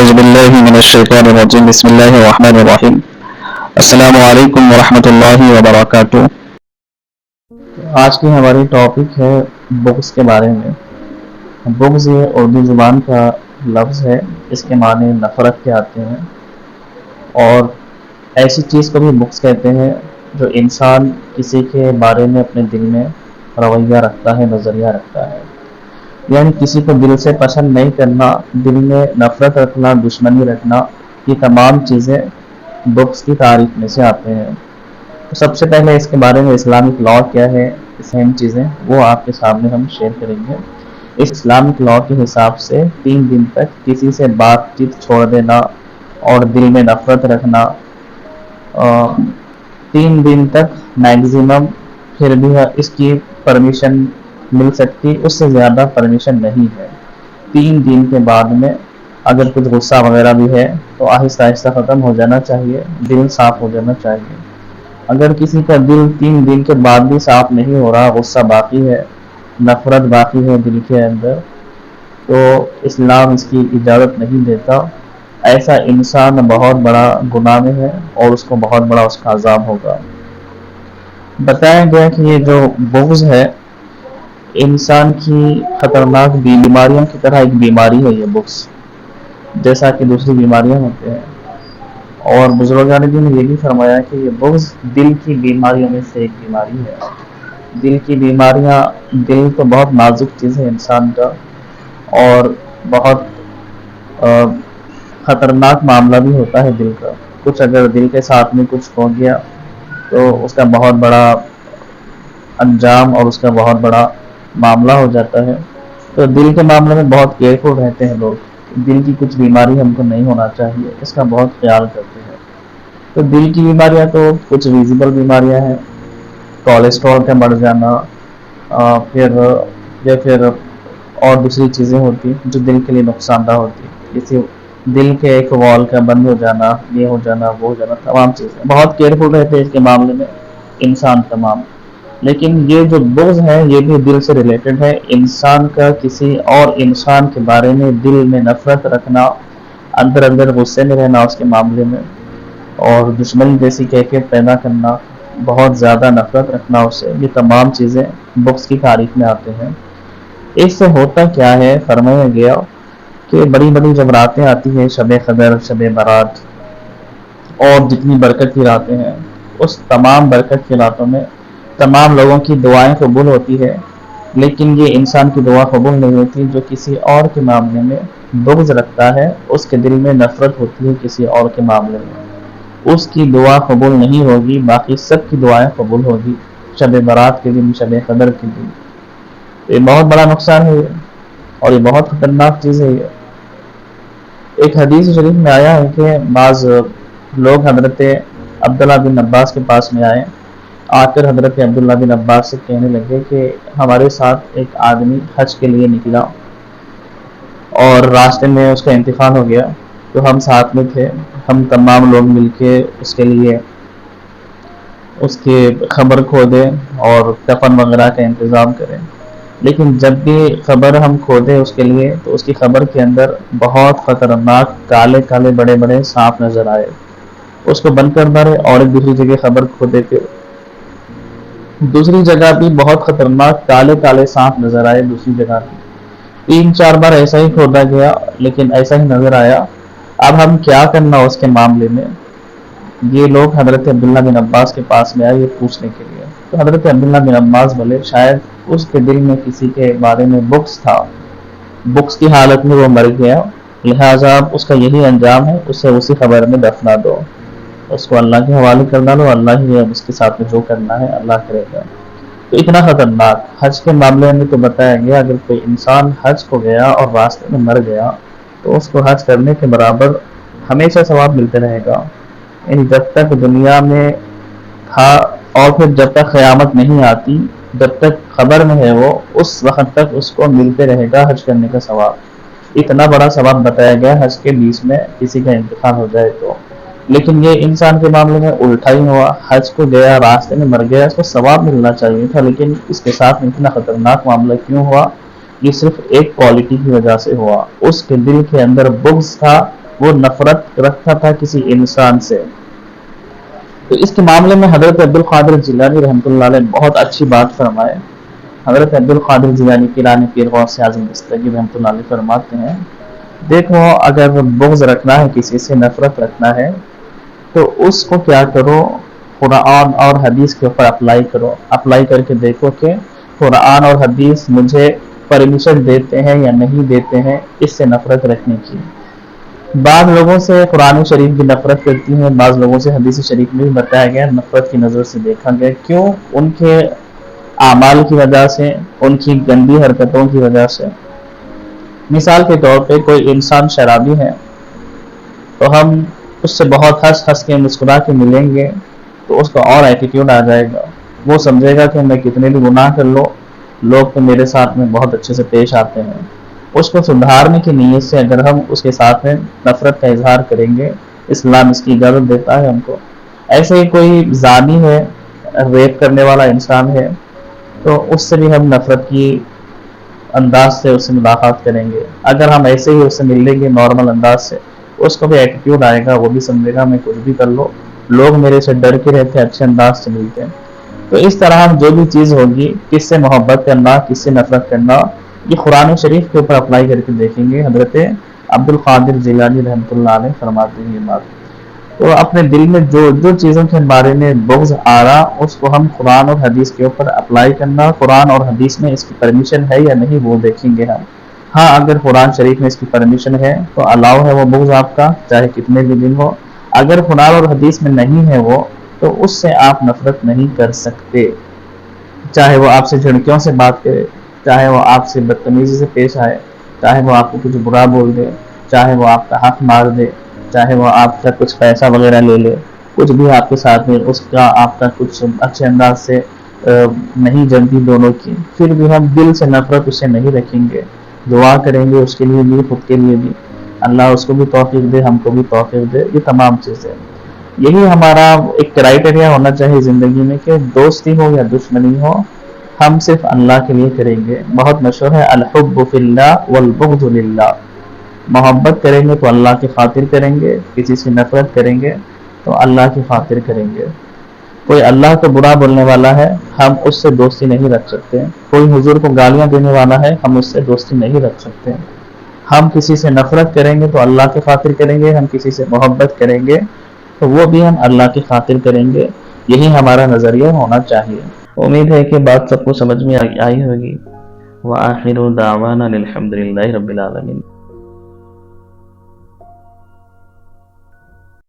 اعوذ باللہ من الشیطان الرجیم بسم اللہ الرحمن الرحیم السلام علیکم ورحمۃ اللہ وبرکاتہ۔ آج کی ہماری ٹاپک ہے بغض کے بارے میں۔ بغض یہ اردو زبان کا لفظ ہے، اس کے معنی نفرت کے آتے ہیں، اور ایسی چیز کو بھی بغض کہتے ہیں جو انسان کسی کے بارے میں اپنے دل میں رویہ رکھتا ہے، نظریہ رکھتا ہے، یعنی کسی کو دل سے پسند نہیں کرنا، دل میں نفرت رکھنا، دشمنی رکھنا، یہ تمام چیزیں بغض کی تعریف میں سے آتے ہیں۔ تو سب سے پہلے اس کے بارے میں اسلامک لاء کیا ہے، اہم چیزیں وہ آپ کے سامنے ہم شیئر کریں گے۔ اس اسلامک لاء کے حساب سے 3 دن تک کسی سے بات چیت چھوڑ دینا اور دل میں نفرت رکھنا، 3 دن تک میگزیمم، پھر بھی اس کی پرمیشن مل سکتی، اس سے زیادہ پرمیشن نہیں ہے۔ 3 دن کے بعد میں اگر کچھ غصہ وغیرہ بھی ہے تو آہستہ آہستہ ختم ہو جانا چاہیے، دل صاف ہو جانا چاہیے۔ اگر کسی کا دل 3 دن کے بعد بھی صاف نہیں ہو رہا، غصہ باقی ہے، نفرت باقی ہے دل کے اندر، تو اسلام اس کی اجازت نہیں دیتا۔ ایسا انسان بہت بڑا گناہ میں ہے اور اس کو بہت بڑا اس کا عذاب ہوگا۔ بتایا گیا کہ یہ جو بغض ہے انسان کی خطرناک بیماریوں کی طرح ایک بیماری ہے، یہ بغض جیسا کہ دوسری بیماریاں ہوتے ہیں، اور بزرگان دین نے یہ بھی فرمایا کہ یہ بغض دل کی بیماریوں میں سے ایک بیماری ہے۔ دل کی بیماریاں، دل تو بہت نازک چیز ہے انسان کا، اور بہت خطرناک معاملہ بھی ہوتا ہے دل کا۔ کچھ اگر دل کے ساتھ میں کچھ ہو گیا تو اس کا بہت بڑا انجام اور اس کا بہت بڑا معاملہ ہو جاتا ہے۔ تو دل کے معاملے میں بہت کیئرفل رہتے ہیں لوگ، دل کی کچھ بیماری ہم کو نہیں ہونا چاہیے، اس کا بہت خیال کرتے ہیں۔ تو دل کی بیماریاں تو کچھ ویزیبل بیماریاں ہیں، کولیسٹرول کا بڑھ جانا، پھر اور دوسری چیزیں ہوتی جو دل کے لیے نقصان دہ ہوتی، جیسے دل کے ایک وال کا بند ہو جانا، یہ ہو جانا، وہ ہو جانا، تمام چیزیں بہت کیئرفل رہتے ہیں اس کے معاملے میں انسان تمام۔ لیکن یہ جو بغض ہے یہ بھی دل سے ریلیٹڈ ہے۔ انسان کا کسی اور انسان کے بارے میں دل میں نفرت رکھنا، اندر اندر غصے میں رہنا اس کے معاملے میں، اور دشمنی جیسی کیفیت پیدا کرنا، بہت زیادہ نفرت رکھنا اس سے، یہ تمام چیزیں بغض کی تعریف میں آتے ہیں۔ اس سے ہوتا کیا ہے، فرمایا گیا کہ بڑی بڑی جب راتیں آتی ہیں، شب قدر، شب برات اور جتنی برکت کی راتیں ہیں، اس تمام برکت کی راتوں میں تمام لوگوں کی دعائیں قبول ہوتی ہے، لیکن یہ انسان کی دعا قبول نہیں ہوتی جو کسی اور کے معاملے میں بغض رکھتا ہے، اس کے دل میں نفرت ہوتی ہے کسی اور کے معاملے میں، اس کی دعا قبول نہیں ہوگی، باقی سب کی دعائیں قبول ہوگی شب برات کے دن، شب قدر کے دن۔ یہ بہت بڑا نقصان ہے اور یہ بہت خطرناک چیز ہے۔ ایک حدیث شریف میں آیا ہے کہ بعض لوگ حضرت عبداللہ بن عباس کے پاس میں آئے، آ کر حضرت عبداللہ بن عباس سے کہنے لگے کہ ہمارے ساتھ ایک آدمی حج کے لیے نکلا اور راستے میں اس کا انتقال ہو گیا، تو ہم ساتھ میں تھے، ہم تمام لوگ مل کے اس کے لیے اس کی خبر کھودے اور کفن وغیرہ کا انتظام کریں، لیکن جب بھی خبر ہم کھودے اس کے لیے تو اس کی خبر کے اندر بہت خطرناک کالے کالے بڑے بڑے سانپ نظر آئے، اس کو بند کر مارے اور ایک دوسری جگہ خبر کھودے، پھر دوسری جگہ بھی بہت خطرناک کالے کالے سانپ نظر آئے، دوسری جگہ بھی 3-4 بار ایسا ہی کھودا گیا لیکن ایسا ہی نظر آیا۔ اب ہم کیا کرنا اس کے معاملے میں؟ یہ لوگ حضرت عبداللہ بن عباس کے پاس میں آئے یہ پوچھنے کے لیے، تو حضرت عبداللہ بن عباس بولے شاید اس کے دل میں کسی کے بارے میں بغض تھا، بغض کی حالت میں وہ مر گیا، لہٰذا اس کا یہی انجام ہے، اسے اسی خبر میں دفنا دو، اس کو اللہ کے حوالے کر ڈالو، اللہ ہی اس کے ساتھ میں جو کرنا ہے اللہ کرے گا۔ تو اتنا خطرناک حج کے معاملے میں تو بتایا گیا، اگر کوئی انسان حج کو گیا اور راستے میں مر گیا تو اس کو حج کرنے کے برابر ہمیشہ ثواب ملتے رہے گا، یعنی جب تک دنیا میں تھا اور پھر جب تک قیامت نہیں آتی، جب تک خبر میں ہے وہ، اس وقت تک اس کو ملتے رہے گا حج کرنے کا ثواب۔ اتنا بڑا ثواب بتایا گیا حج کے بیچ میں کسی کا انتقال ہو جائے تو۔ لیکن یہ انسان کے معاملے میں الٹا ہی ہوا، حج کو گیا راستے میں مر گیا، اس کو ثواب ملنا چاہیے تھا، لیکن اس کے ساتھ اتنا خطرناک معاملہ کیوں ہوا؟ یہ صرف ایک کوالٹی کی وجہ سے ہوا، اس کے دل کے اندر بغض تھا وہ نفرت رکھتا تھا کسی انسان سے. تو اس کے معاملے میں حضرت عبدالقادر جیلانی رحمۃ اللہ علیہ بہت اچھی بات فرمائے. حضرت عبدالقادر جیلانی پیران پیر غوث اعظم دستگیر رحمۃ اللہ علیہ فرماتے ہیں دیکھو اگر بغض رکھنا ہے کسی سے نفرت رکھنا ہے تو اس کو کیا کرو قرآن اور حدیث کے اوپر اپلائی کر کے دیکھو کہ قرآن اور حدیث مجھے پرمیشن دیتے ہیں یا نہیں دیتے ہیں اس سے نفرت رکھنے کی. بعض لوگوں سے قرآن شریف بھی نفرت کرتی ہیں, بعض لوگوں سے حدیث شریف میں بھی بتایا گیا نفرت کی نظر سے دیکھا گیا. کیوں؟ ان کے اعمال کی وجہ سے, ان کی گندی حرکتوں کی وجہ سے. مثال کے طور پہ کوئی انسان شرابی ہے تو ہم اس سے بہت ہنس کے مسکرا کے ملیں گے تو اس کا اور ایٹیٹیوڈ آ جائے گا. وہ سمجھے گا کہ میں کتنے بھی گناہ کر لو لوگ تو میرے ساتھ میں بہت اچھے سے پیش آتے ہیں. اس کو سدھارنے کی نیت سے اگر ہم اس کے ساتھ میں نفرت کا اظہار کریں گے, اسلام اس کی اجازت دیتا ہے ہم کو. ایسے ہی کوئی زانی ہے, ریپ کرنے والا انسان ہے, تو اس سے بھی ہم نفرت کی انداز سے اس سے ملاقات کریں گے. اگر ہم ایسے ہی اس سے مل لیں گے نارمل انداز سے, اس کو بھی ایٹیٹیوڈ آئے گا, وہ بھی سمجھے گا میں کچھ بھی کر لو لوگ میرے سے ڈر کے رہتے, اچھے انداز سے ملتے ہیں. تو اس طرح ہم جو بھی چیز ہوگی, کس سے محبت کرنا کس سے نفرت کرنا, یہ قرآن شریف کے اوپر اپلائی کر کے دیکھیں گے. حضرت عبدالقادر جیلانی رحمۃ اللہ علیہ فرماتے ہیں یہ بات. تو اپنے دل میں جو چیزوں کے بارے میں بغض آ رہا اس کو ہم قرآن اور حدیث کے اوپر اپلائی کرنا, قرآن اور حدیث میں اس کی پرمیشن ہے یا نہیں وہ دیکھیں گے ہم. ہاں اگر قرآن شریف میں اس کی پرمیشن ہے تو الاؤ ہے وہ بغض آپ کا, چاہے کتنے بھی دن ہو. اگر قرآن اور حدیث میں نہیں ہے وہ تو اس سے آپ نفرت نہیں کر سکتے, چاہے وہ آپ سے جھڑکیوں سے بات کرے, چاہے وہ آپ سے بدتمیزی سے پیش آئے, چاہے وہ آپ کو کچھ برا بول دے, چاہے وہ آپ کا حق مار دے, چاہے وہ آپ کا کچھ پیسہ وغیرہ لے لے, کچھ بھی آپ کے ساتھ میں اس کا آپ کا کچھ اچھے انداز سے نہیں جمتی دونوں کی, پھر بھی ہم دل سے نفرت اسے نہیں رکھیں گے. دعا کریں گے اس کے لیے بھی, خود کے لیے بھی, اللہ اس کو بھی توفیق دے, ہم کو بھی توفیق دے. یہ تمام چیزیں, یہی ہمارا ایک کرائٹیریا ہونا چاہیے زندگی میں کہ دوستی ہو یا دشمنی ہو ہم صرف اللہ کے لیے کریں گے. بہت مشہور ہے الحب فی اللہ والبغض للہ, محبت کریں گے تو اللہ کی خاطر کریں گے, کسی سے نفرت کریں گے تو اللہ کی خاطر کریں گے. کوئی اللہ کو برا بولنے والا ہے ہم اس سے دوستی نہیں رکھ سکتے, کوئی حضور کو گالیاں دینے والا ہے ہم اس سے دوستی نہیں رکھ سکتے. ہم کسی سے نفرت کریں گے تو اللہ کی خاطر کریں گے, ہم کسی سے محبت کریں گے تو وہ بھی ہم اللہ کی خاطر کریں گے. یہی ہمارا نظریہ ہونا چاہیے. امید ہے کہ بات سب کو سمجھ میں آئی ہوگی. وآخر دعوانا الحمد للہ رب العالمین.